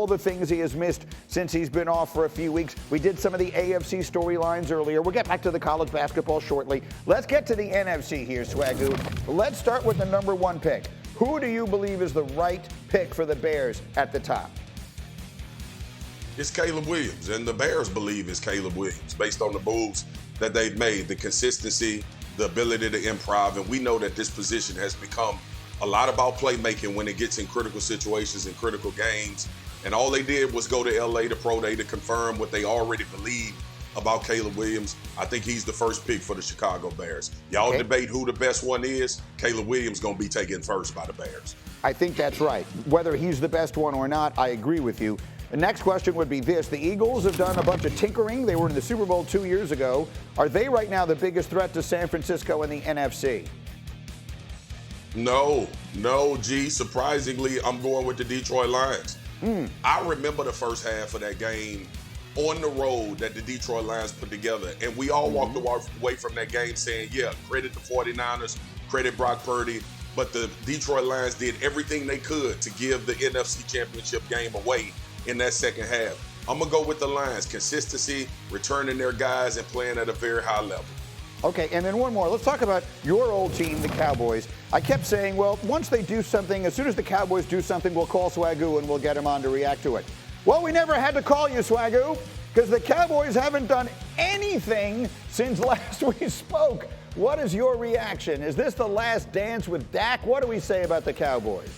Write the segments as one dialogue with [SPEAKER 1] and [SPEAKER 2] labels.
[SPEAKER 1] all the things he has missed since he's been off for a few weeks. We did some of the AFC storylines earlier. We'll get back to the college basketball shortly. Let's get to the NFC here, Swagoo. Let's start with the number one pick. Who do you believe is the right pick for the Bears at the top?
[SPEAKER 2] It's Caleb Williams, and the Bears believe it's Caleb Williams based on the moves that they've made, the consistency, the ability to improv, and we know that this position has become a lot about playmaking when it gets in critical situations and critical games. And all they did was go to LA to Pro Day to confirm what they already believed about Caleb Williams. I think he's the first pick for the Chicago Bears. Y'all debate who the best one is. Caleb Williams going to be taken first by the Bears.
[SPEAKER 1] I think that's right. Whether he's the best one or not, I agree with you. The next question would be this. The Eagles have done a bunch of tinkering. They were in the Super Bowl 2 years ago. Are they right now the biggest threat to San Francisco in the NFC?
[SPEAKER 2] No, G. Surprisingly, I'm going with the Detroit Lions. I remember the first half of that game on the road that the Detroit Lions put together, and we all walked away from that game saying, yeah, credit the 49ers, credit Brock Purdy, but the Detroit Lions did everything they could to give the NFC Championship game away in that second half. I'm going to go with the Lions. Consistency, returning their guys, and playing at a very high level.
[SPEAKER 1] Okay, and then one more. Let's talk about your old team, the Cowboys. I kept saying, well, once they do something, as soon as the Cowboys do something, we'll call Swagoo and we'll get him on to react to it. Well, we never had to call you, Swagoo, because the Cowboys haven't done anything since last we spoke. What is your reaction? Is this the last dance with Dak? What do we say about the Cowboys?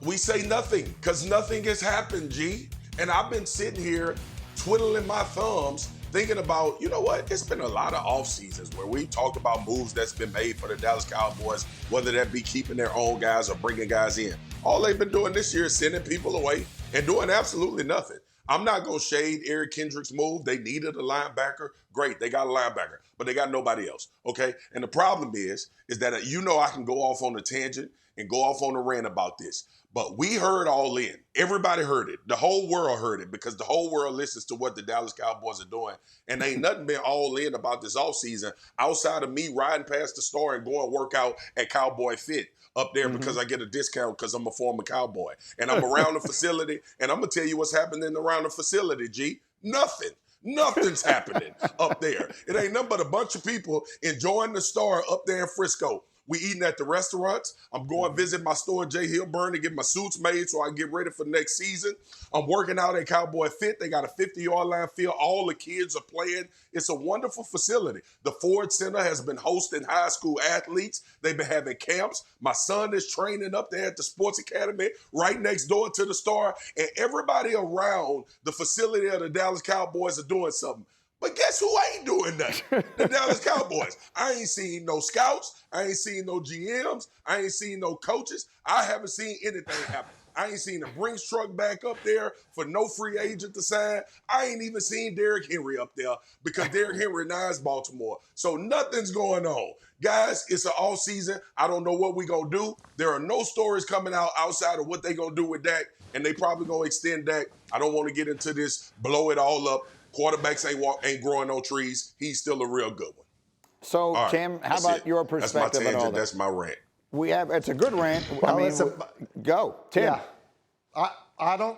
[SPEAKER 2] We say nothing, because nothing has happened, G. And I've been sitting here twiddling my thumbs thinking about, you know what, it's been a lot of off seasons where we talked about moves that's been made for the Dallas Cowboys, whether that be keeping their own guys or bringing guys in. All they've been doing this year is sending people away and doing absolutely nothing. I'm not going to shade Eric Kendrick's move. They needed a linebacker. Great, they got a linebacker, but they got nobody else, okay? And the problem is that I can go off on a tangent and go off on a rant about this. But we heard all in. Everybody heard it. The whole world heard it because the whole world listens to what the Dallas Cowboys are doing. And ain't nothing been all in about this offseason outside of me riding past the store and going work out at Cowboy Fit up there because I get a discount because I'm a former Cowboy. And I'm around the facility, and I'm going to tell you what's happening around the facility, G. Nothing. Nothing's happening up there. It ain't nothing but a bunch of people enjoying the store up there in Frisco. We eating at the restaurants. I'm going visit my store in J. Hillburn to get my suits made so I can get ready for next season. I'm working out at Cowboy Fit. They got a 50-yard line field. All the kids are playing. It's a wonderful facility. The Ford Center has been hosting high school athletes. They've been having camps. My son is training up there at the Sports Academy right next door to the store. And everybody around the facility of the Dallas Cowboys are doing something. But guess who ain't doing nothing? The Dallas Cowboys. I ain't seen no scouts. I ain't seen no GMs. I ain't seen no coaches. I haven't seen anything happen. I ain't seen a Brinks truck back up there for no free agent to sign. I ain't even seen Derrick Henry up there because Derrick Henry now is Baltimore. So nothing's going on. Guys, it's an off season. I don't know what we're going to do. There are no stories coming out outside of what they're going to do with Dak, and they probably going to extend Dak. I don't want to get into this, blow it all up. Quarterbacks ain't growing on trees. He's still a real good one.
[SPEAKER 1] So, right, Tim, how about your perspective on all that?
[SPEAKER 2] That's my rant.
[SPEAKER 1] It's a good rant. Go, Tim.
[SPEAKER 3] Yeah, I don't.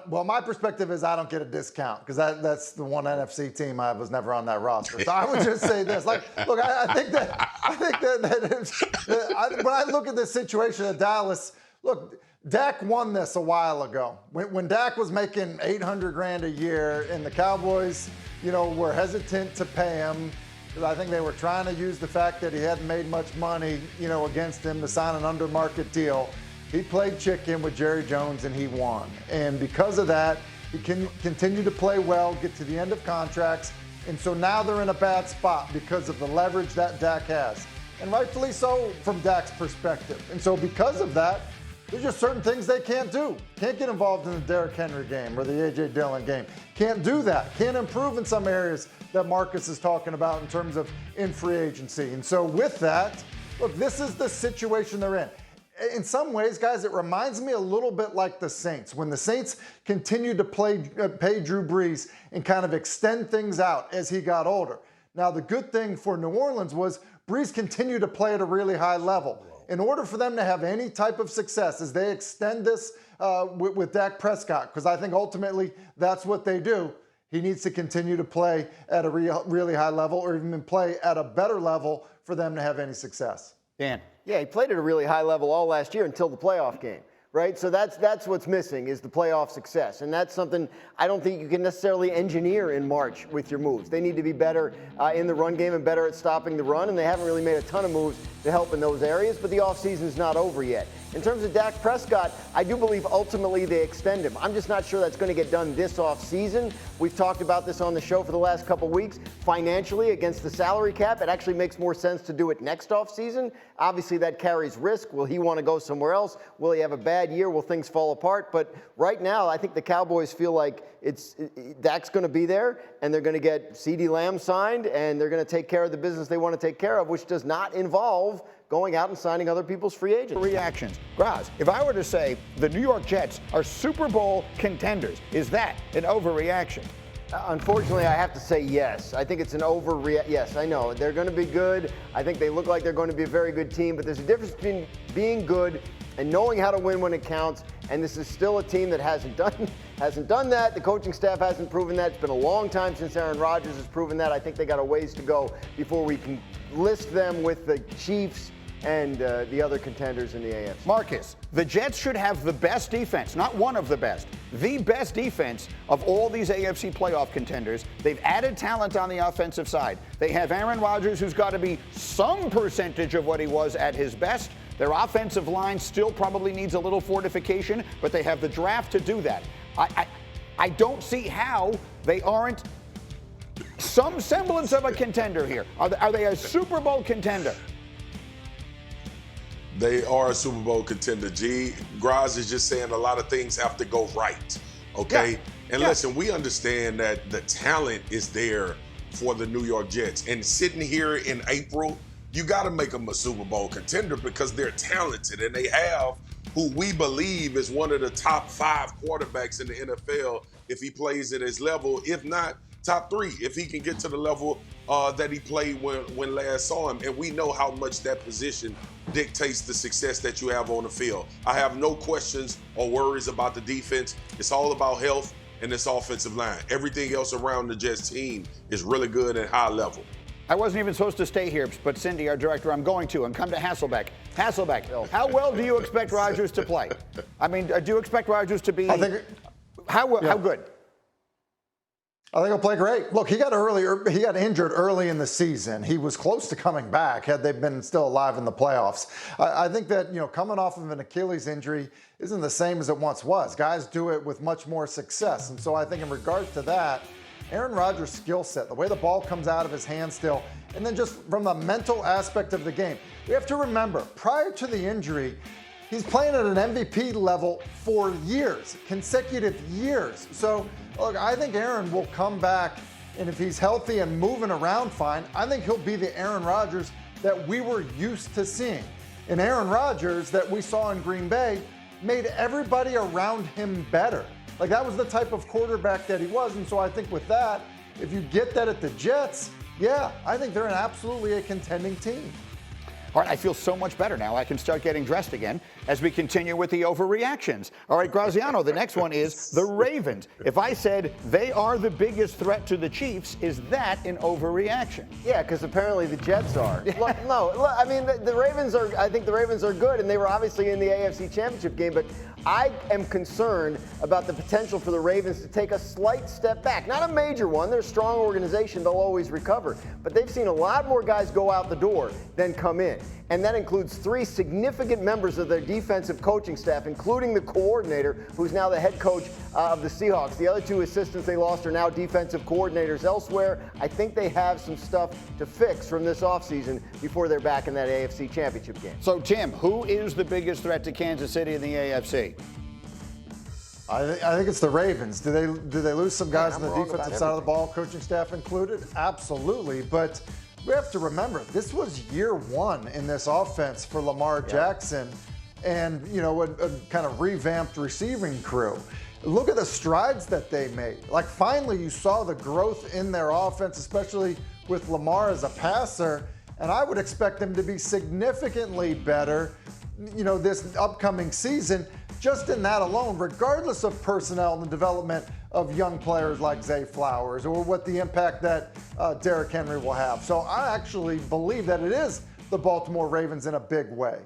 [SPEAKER 3] Well, my perspective is I don't get a discount because that's the one NFC team I was never on that roster. So I would just say this: look, I think that when I look at this situation at Dallas, look. Dak won this a while ago. When Dak was making $800,000 a year and the Cowboys, were hesitant to pay him because I think they were trying to use the fact that he hadn't made much money, against him to sign an under-market deal. He played chicken with Jerry Jones and he won. And because of that, he can continue to play well, get to the end of contracts. And so now they're in a bad spot because of the leverage that Dak has. And rightfully so from Dak's perspective. And so because of that, there's just certain things they can't do. Can't get involved in the Derrick Henry game or the A.J. Dillon game. Can't do that. Can't improve in some areas that Marcus is talking about in terms of in free agency. And so with that, look, this is the situation they're in. In some ways, guys, it reminds me a little bit like the Saints. When the Saints continued to pay Drew Brees and kind of extend things out as he got older. Now, the good thing for New Orleans was Brees continued to play at a really high level. in order for them to have any type of success as they extend this with Dak Prescott, because I think ultimately that's what they do, he needs to continue to play at a really high level, or even play at a better level for them to have any success.
[SPEAKER 1] Dan.
[SPEAKER 4] Yeah, he played at a really high level all last year until the playoff game, right? So that's what's missing, is the playoff success. And that's something I don't think you can necessarily engineer in March with your moves. They need to be better in the run game and better at stopping the run, and they haven't really made a ton of moves to help in those areas, but the offseason is not over yet. In terms of Dak Prescott, I do believe ultimately they extend him. I'm just not sure that's going to get done this offseason. We've talked about this on the show for the last couple weeks. Financially, against the salary cap, it actually makes more sense to do it next offseason. Obviously, that carries risk. Will he want to go somewhere else? Will he have a bad year? Will things fall apart? But right now, I think the Cowboys feel like Dak's going to be there, and they're going to get CeeDee Lamb signed, and they're going to take care of the business they want to take care of, which does not involve going out and signing other people's free agents.
[SPEAKER 1] Reactions. Graz, if I were to say the New York Jets are Super Bowl contenders, is that an overreaction?
[SPEAKER 4] Unfortunately, I have to say yes. I think it's an overreaction. Yes, I know. They're going to be good. I think they look like they're going to be a very good team, but there's a difference between being good and knowing how to win when it counts, and this is still a team that hasn't done that. The coaching staff hasn't proven that. It's been a long time since Aaron Rodgers has proven that. I think they got a ways to go before we can list them with the Chiefs and the other contenders in the AFC.
[SPEAKER 1] Marcus, the Jets should have the best defense, not one of the best defense of all these AFC playoff contenders. They've added talent on the offensive side. They have Aaron Rodgers, who's got to be some percentage of what he was at his best. Their offensive line still probably needs a little fortification, but they have the draft to do that. I don't see how they aren't some semblance of a contender here. Are they a Super Bowl contender?
[SPEAKER 2] They are a Super Bowl contender, G. Graz is just saying a lot of things have to go right, okay? Yeah. And listen, we understand that the talent is there for the New York Jets. And sitting here in April, you got to make them a Super Bowl contender because they're talented and they have who we believe is one of the top 5 quarterbacks in the NFL if he plays at his level, if not top 3, if he can get to the level that he played when last saw him. And we know how much that position dictates the success that you have on the field. I have no questions or worries about the defense. It's all about health and this offensive line. Everything else around the Jets team is really good at high level.
[SPEAKER 1] I wasn't even supposed to stay here, but Cindy, our director, I'm going to, and come to Hasselbeck. Hasselbeck, how well do you expect Rodgers to play? I mean, do you expect Rodgers to be how good?
[SPEAKER 3] I think he'll play great. Look, he got injured early in the season. He was close to coming back had they been still alive in the playoffs. I think that, coming off of an Achilles injury isn't the same as it once was. Guys do it with much more success. And so I think in regards to that, Aaron Rodgers' skill set, the way the ball comes out of his hand still, and then just from the mental aspect of the game. We have to remember, prior to the injury, he's playing at an MVP level for years, consecutive years. So, look, I think Aaron will come back, and if he's healthy and moving around fine, I think he'll be the Aaron Rodgers that we were used to seeing. And Aaron Rodgers that we saw in Green Bay made everybody around him better. Like, that was the type of quarterback that he was. And so I think with that, if you get that at the Jets, yeah, I think they're absolutely a contending team.
[SPEAKER 1] All right, I feel so much better now. I can start getting dressed again as we continue with the overreactions. All right, Graziano, the next one is the Ravens. If I said they are the biggest threat to the Chiefs, is that an overreaction?
[SPEAKER 4] Yeah, because apparently the Jets are. I mean, the Ravens are, I think the Ravens are good, and they were obviously in the AFC Championship game, but I am concerned about the potential for the Ravens to take a slight step back. Not a major one. They're a strong organization. They'll always recover. But they've seen a lot more guys go out the door than come in. And that includes 3 significant members of their defensive coaching staff, including the coordinator, who's now the head coach of the Seahawks. The other 2 assistants they lost are now defensive coordinators elsewhere. I think they have some stuff to fix from this offseason before they're back in that AFC Championship game.
[SPEAKER 1] So, Tim, who is the biggest threat to Kansas City in the AFC?
[SPEAKER 3] I think it's the Ravens. Do they lose some guys on the defensive side of the ball, coaching staff included? Absolutely. But we have to remember, this was year 1 in this offense for Lamar Jackson and, a kind of revamped receiving crew. Look at the strides that they made. Like, finally, you saw the growth in their offense, especially with Lamar as a passer. And I would expect them to be significantly better this upcoming season, just in that alone, regardless of personnel and the development of young players like Zay Flowers or what the impact that Derrick Henry will have. So I actually believe that it is the Baltimore Ravens in a big way.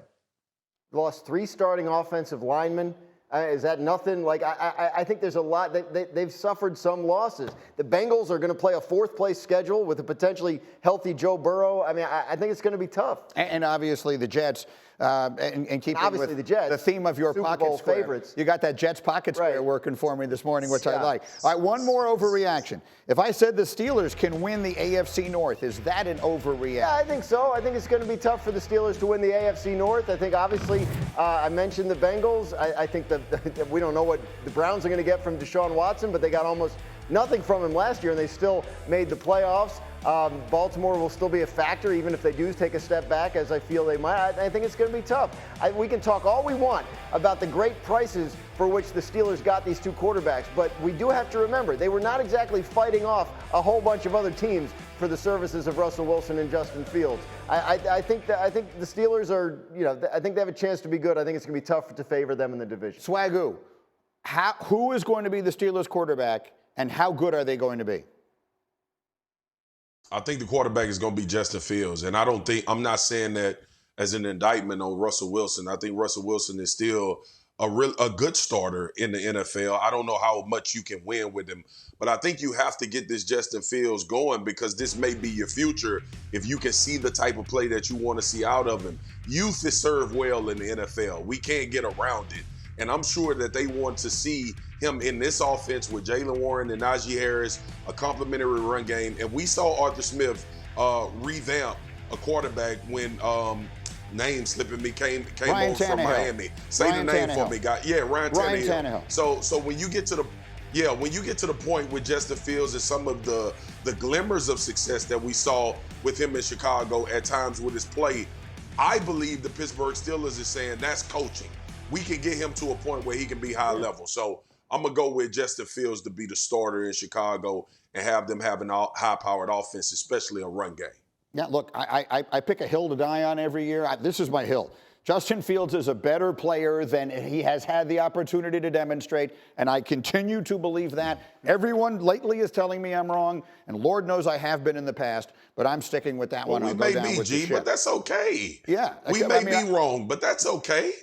[SPEAKER 4] Lost 3 starting offensive linemen. Is that nothing? Like, I think there's a lot. They've suffered some losses. The Bengals are going to play a 4th-place schedule with a potentially healthy Joe Burrow. I mean, I think it's going to be tough.
[SPEAKER 1] And obviously the Jets, and keeping
[SPEAKER 4] obviously
[SPEAKER 1] with
[SPEAKER 4] the Jets,
[SPEAKER 1] the theme of your
[SPEAKER 4] Super
[SPEAKER 1] pocket
[SPEAKER 4] Bowl
[SPEAKER 1] square.
[SPEAKER 4] favorites.
[SPEAKER 1] You got that Jets pocket square
[SPEAKER 4] Right.
[SPEAKER 1] working for me this morning, which I like. All right, one more overreaction. If I said the Steelers can win the AFC North, is that an overreaction?
[SPEAKER 4] Yeah, I think so. I think it's going to be tough for the Steelers to win the AFC North. I think, obviously, I mentioned the Bengals. I think that we don't know what the Browns are going to get from Deshaun Watson, but they got almost nothing from him last year, and they still made the playoffs. Baltimore will still be a factor, even if they do take a step back, as I feel they might. I think it's going to be tough. We can talk all we want about the great prices for which the Steelers got these 2 quarterbacks, but we do have to remember they were not exactly fighting off a whole bunch of other teams for the services of Russell Wilson and Justin Fields. I think the Steelers are, I think they have a chance to be good. I think it's going to be tough to favor them in the division.
[SPEAKER 1] Swagoo, who is going to be the Steelers quarterback, and how good are they going to be?
[SPEAKER 2] I think the quarterback is going to be Justin Fields. And I'm not saying that as an indictment on Russell Wilson. I think Russell Wilson is still a good starter in the NFL. I don't know how much you can win with him, but I think you have to get this Justin Fields going because this may be your future if you can see the type of play that you want to see out of him. Youth is served well in the NFL. We can't get around it. And I'm sure that they want to see him in this offense with Jaylen Warren and Najee Harris, a complementary run game. And we saw Arthur Smith revamp a quarterback when name slipping me came over from Miami. Say
[SPEAKER 1] Ryan
[SPEAKER 2] the name
[SPEAKER 1] Tannehill.
[SPEAKER 2] for me, guy. Yeah, Ryan Tannehill. So when you get to the point with Justin Fields and some of the glimmers of success that we saw with him in Chicago at times with his play, I believe the Pittsburgh Steelers is saying that's coaching. We can get him to a point where he can be high level. So I'm going to go with Justin Fields to be the starter in Chicago and have them having a high-powered offense, especially a run game.
[SPEAKER 1] Yeah, look, I pick a hill to die on every year. This is my hill. Justin Fields is a better player than he has had the opportunity to demonstrate, and I continue to believe that. Everyone lately is telling me I'm wrong, and Lord knows I have been in the past, but I'm sticking with that one.
[SPEAKER 2] We
[SPEAKER 1] I'll go
[SPEAKER 2] may
[SPEAKER 1] down
[SPEAKER 2] be,
[SPEAKER 1] with the
[SPEAKER 2] G,
[SPEAKER 1] ship.
[SPEAKER 2] but that's okay.
[SPEAKER 1] Yeah.
[SPEAKER 2] We may be wrong, but that's okay.